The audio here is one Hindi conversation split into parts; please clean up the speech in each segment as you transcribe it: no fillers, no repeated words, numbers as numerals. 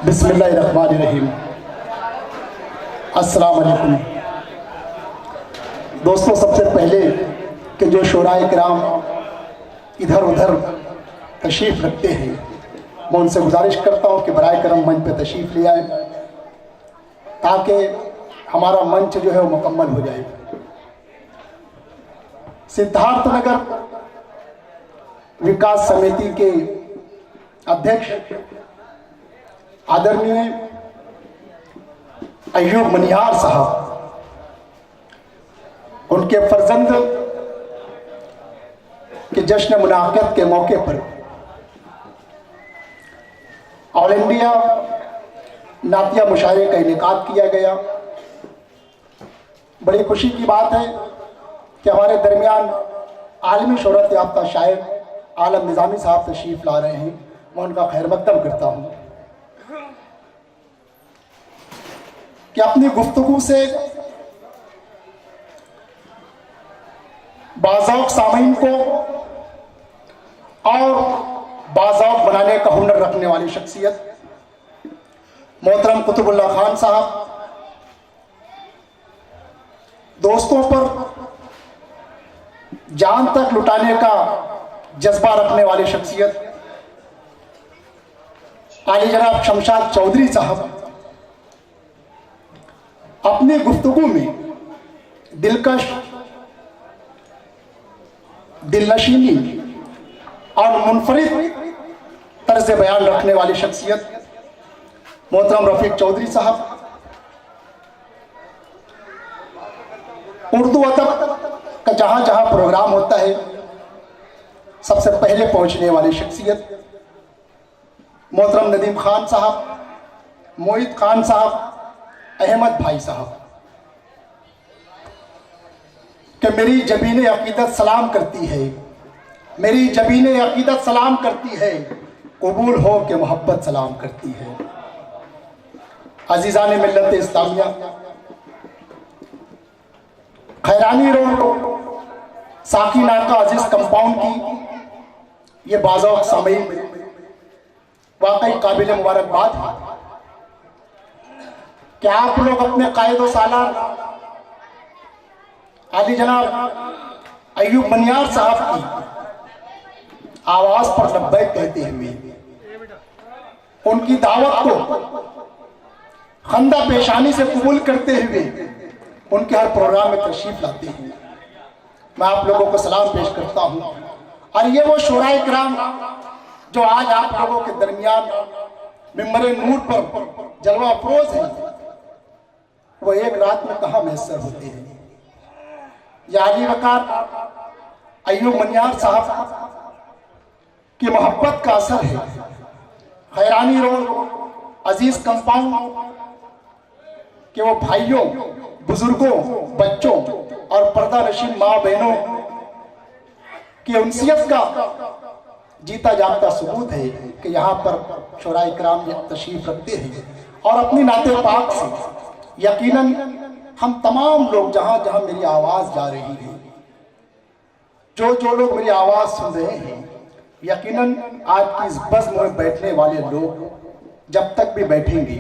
बिस्मिल्लाहिर्रहमानिर्रहीम। अस्सलाम वालेकुम। दोस्तों, सबसे पहले कि जो शोराए किराम इधर उधर तशरीफ़ रखते हैं, मैं उनसे गुजारिश करता हूँ कि बराए करम मंच पे तशरीफ़ ले आए ताकि हमारा मंच जो है वो मुकम्मल हो जाए। सिद्धार्थनगर विकास समिति के अध्यक्ष आदरणीय अय्यूब मनिहार साहब, उनके फर्जंद के जश्न मुनाक़िद के मौके पर ऑल इंडिया नातिया मुशायरे का इनेकाद किया गया। बड़ी खुशी की बात है कि हमारे दरमियान आलमी शोहरत याफ्ता शायर आलम निज़ामी साहब तशरीफ़ ला रहे हैं। मैं उनका खैर मक़दम करता हूँ कि अपनी गुफ्तगू से बाज़ौक़ सामीन को और बाज़ौक़ बनाने का हुनर रखने वाली शख्सियत मोहतरम कुतुबुल्लाह खान साहब, दोस्तों पर जान तक लुटाने का जज्बा रखने वाली शख्सियत आली जनाब शमशाद चौधरी साहब अपनी गुफ्तगू में दिलकश, दिलनशीनी और मुनफरिद तर्ज बयान रखने वाली शख्सियत मोहतरम रफीक चौधरी साहब, उर्दू अदब का जहाँ जहाँ प्रोग्राम होता है सबसे पहले पहुँचने वाली शख्सियत मोहतरम नदीम खान साहब, मोहित खान साहब, अहमद भाई साहब, कि मेरी जबीन अकीदत सलाम करती है, मेरी जबीन अकीदत सलाम करती है, कबूल हो के मोहब्बत सलाम करती है। अजीज़ान मिल्लत इस्लामिया, खैरानी रोड साकी नाका अजीज कंपाउंड की ये बाज़ौक़ सामीन वाकई काबिल मुबारकबाद है कि आप लोग अपने कायद व सालार आली जनाब अय्यूब मनिहार साहब की आवाज़ पर लब्बैक कहते हुए उनकी दावत को खंदा पेशानी से कबूल करते हुए उनके हर प्रोग्राम में तशरीफ लाते हैं, मैं आप लोगों को सलाम पेश करता हूँ। और ये वो शोराए किराम जो आज आप लोगों के दरमियान मिंबर नूर पर जलवा अफरोज है, वो एक रात में कहाँ मैसर होते हैं। यह आली वकार अय्यूब मनिहार साहब की मोहब्बत का असर है। खैरानी रोड अजीज कंपाउंड के वो भाइयों, बुजुर्गों, बच्चों और पर्दा नशीन माँ बहनों की उनसियत का जीता जागता सबूत है कि यहाँ पर शोराए किराम तशरीफ रखते हैं और अपनी नाते पाक से यकीनन हम तमाम लोग जहाँ जहाँ मेरी आवाज़ जा रही है, जो लोग मेरी आवाज़ सुन रहे हैं, यकीनन आज की इस बज़्म में बैठने वाले लोग जब तक भी बैठेंगे,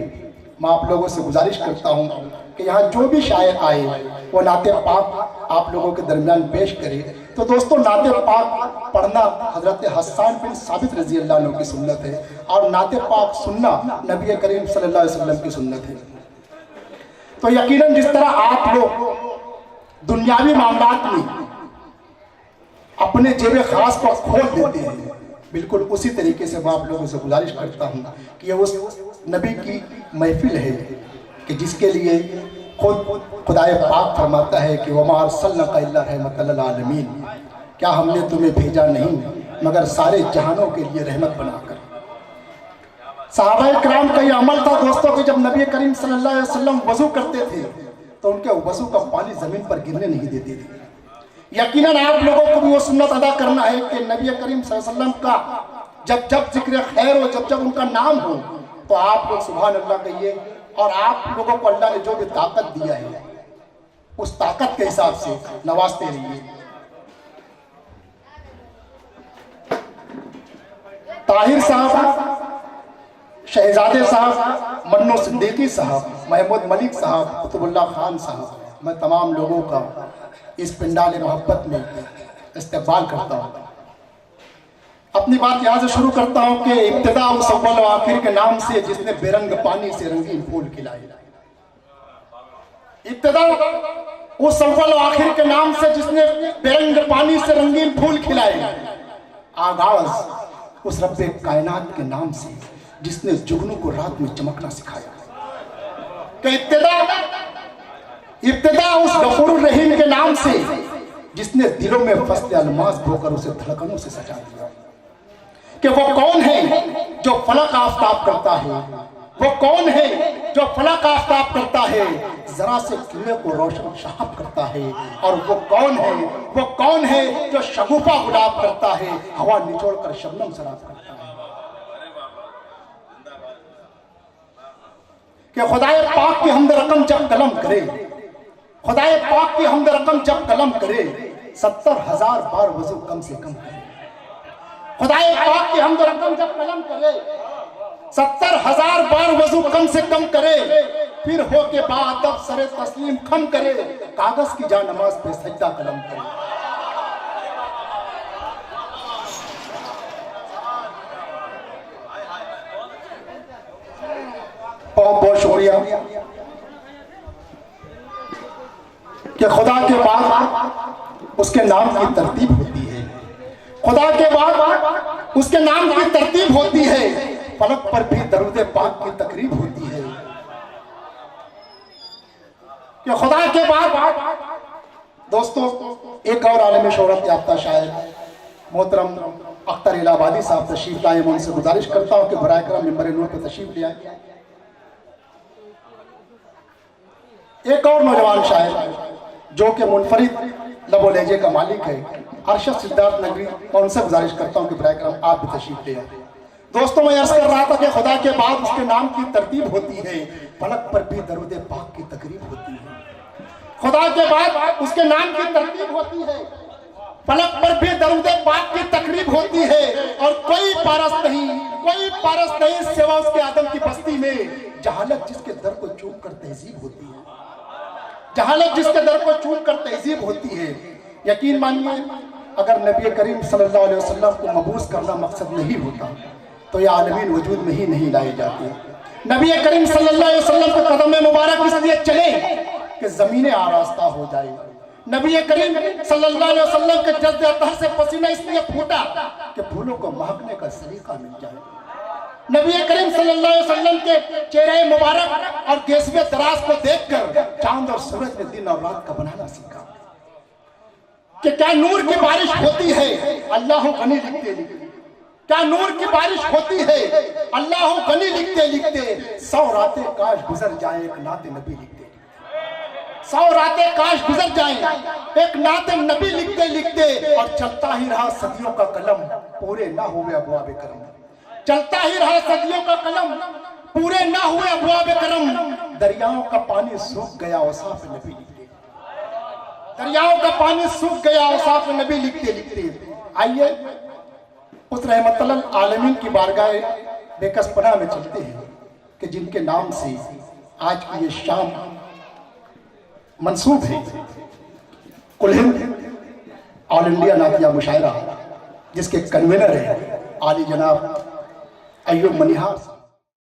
मैं आप लोगों से गुजारिश करता हूँ कि यहाँ जो भी शायर आए वो नाते पाक आप लोगों के दरमियान पेश करे। तो दोस्तों, नाते पाक पढ़ना हज़रत हस्सान बिन साबित रज़ी अल्लाह अन्हु की सुन्नत है और नाते पाक सुनना नबी करीम सल्लल्लाहु अलैहि वसल्लम की सुन्नत है। तो यकीनन जिस तरह आप लोग दुनियावी मामलात में अपने जेब खास को खोल देते हैं, बिल्कुल उसी तरीके से मैं आप लोगों से गुजारिश करता हूँ कि ये उस नबी की महफिल है कि जिसके लिए खुद खुदाए पाक फरमाता है कि वमा अरसलनाका इल्ला रहमतल लिल आलमीन, क्या हमने तुम्हें भेजा नहीं मगर सारे जहानों के लिए रहमत बनाकर। सहाबाए किराम का यह अमल था दोस्तों कि जब नबी करीम सल्लल्लाहु अलैहि वसल्लम वज़ू करते थे तो उनके वज़ू का पानी ज़मीन पर गिरने नहीं देते थे। यकीनन आप लोगों को भी वो सुन्नत अदा करना है कि नबी करीम सल्लल्लाहु अलैहि वसल्लम का जब जब जिक्र खैर हो, जब जब उनका नाम हो, तो आप लोग सुभान अल्लाह कहिए और आप लोगों को अल्लाह ने जो भी ताकत दिया है उस ताकत के हिसाब से नवाजते रहिए। ताहिर साहब शहजादे साहब, मन्नो सिद्दीकी साहब, महमूद मलिक साहब, कुतुबुल्लाह खान साहब, मैं तमाम लोगों का इस पिंडाल मोहब्बत में इस्तेमाल करता हूँ। अपनी बात यहाँ से शुरू करता हूँ कि इब्तिदा उस अव्वल व आखिर के नाम से जिसने बेरंग पानी से रंगीन फूल खिलाए। इब्तिदा उस अव्वल व आखिर के नाम से जिसने बेरंग पानी से रंगीन फूल खिलाए। आगाज उस रब्बे कायनात के नाम से जिसने जुगनू को रात में चमकना सिखाया। कि इब्तिदा उस गफूर रहीम के नाम से जिसने दिलों में फसले अलमास बोकर उसे धड़कनों से सजा दिया। कि वो कौन है जो फलक आफताब करता है, वो कौन है जो फलक आफताब करता है, जरा से कीड़े को रोशन शहाब करता है। और वो कौन है जो शगुफा गुलाब करता है, हवा निचोड़ कर शबनम शराब करता है। कि खुदाए पाक की हमद रकम जब कलम करे, खुदाए पाक की हमद रकम जब कलम करे, 70,000 बार वजू कम से कम करे। खुदाए पाक की हमद रकम जब कलम करे, 70,000 बार वजू कम से कम करे, फिर हो के बाद अब सरे तस्लीम खम करे, कागज की जा नमाज पे सजदा कलम करे। बहुत बहुत शुक्रिया कि खुदा के बाद उसके नाम की तरतीब होती है, खुदा के बाद उसके नाम की तरतीब होती है, फलक पर भी दरूद पाक की तकरीब होती है। कि खुदा के बाद दोस्तों एक और आलम शोहरत याफ्ता शायर मोहतरम अख्तर इलाहाबादी साहब तशरीफ लाए। मैं उनसे गुजारिश करता हूँ कि बराए करम मिंबर नूर पर तशरीफ ले आए। एक और नौजवान शायर जो कि मुनफरिद लबो लहजे का मालिक है, अरशद सिद्धार्थ नगरी, मैं उनसे गुजारिश करता हूँ कि बराए करम आप भी तशरीफ ले आए। दोस्तों मैं अर्ज कर रहा था कि खुदा के बाद उसके नाम की तरतीब होती है, फलक पर भी दरूद पाक की तकरीब होती है। खुदा के बाद उसके नाम की तरतीब होती है, फलक पर भी दरूद पाक की तकरीब होती है। और कोई पारस नहीं सिवा उसके आदम की बस्ती में, जहालत जिसके दर को चूम कर तहजीब होती है, जहालत जिसके दर को चूम कर तहजीब होती है। यकीन मानिए अगर नबी करीम सल्लल्लाहु अलैहि वसल्लम को मबूस करना मकसद नहीं होता तो ये आलमीन वजूद में ही नहीं लाए जाते। नबी करीम सल्लल्लाहु अलैहि वसल्लम के कदम मुबारक इसलिए चले कि जमीनें आरास्ता हो जाए। नबी करीम सल्लल्लाहु अलैहि वसल्लम के जज्बे अतहर से पसीना इसलिए फूटा कि फूलों को महकने का सलीका मिल जाए। नबी करीम सल्लल्लाहु अलैहि वसल्लम के चेहरे मुबारक और गेसवे दराज को देखकर चांद और सूरज ने दिन और रात का बनाना सीखा। कि क्या नूर की बारिश होती है अल्लाह गनी लिखते लिखते, क्या नूर की बारिश होती है अल्लाह गनी लिखते लिखते, 100 रातें काश गुजर जाए एक नाते नबी लिखते, 100 रातें काश गुजर जाए एक नाते नबी लिखते लिखते। और चलता ही रहा सदियों का कलम पूरे ना हुए अबवाब करम, चलता ही रहा सदियों का कलम पूरे ना हुए अबवाब करम। दरियाओं का पानी सूख गया औसाफ नबी लिखते, दरियाओं का पानी सूख गया औसाफ नबी लिखते लिखते। आइए उस रहमतुल आलमीन की बारगाह बेकसपना में चलते हैं कि जिनके नाम से आज की ये शाम मंसूब है। कुल हिंद ऑल इंडिया नातिया मुशायरा जिसके कन्वीनर है आली जनाब अय्यूब मनिहार।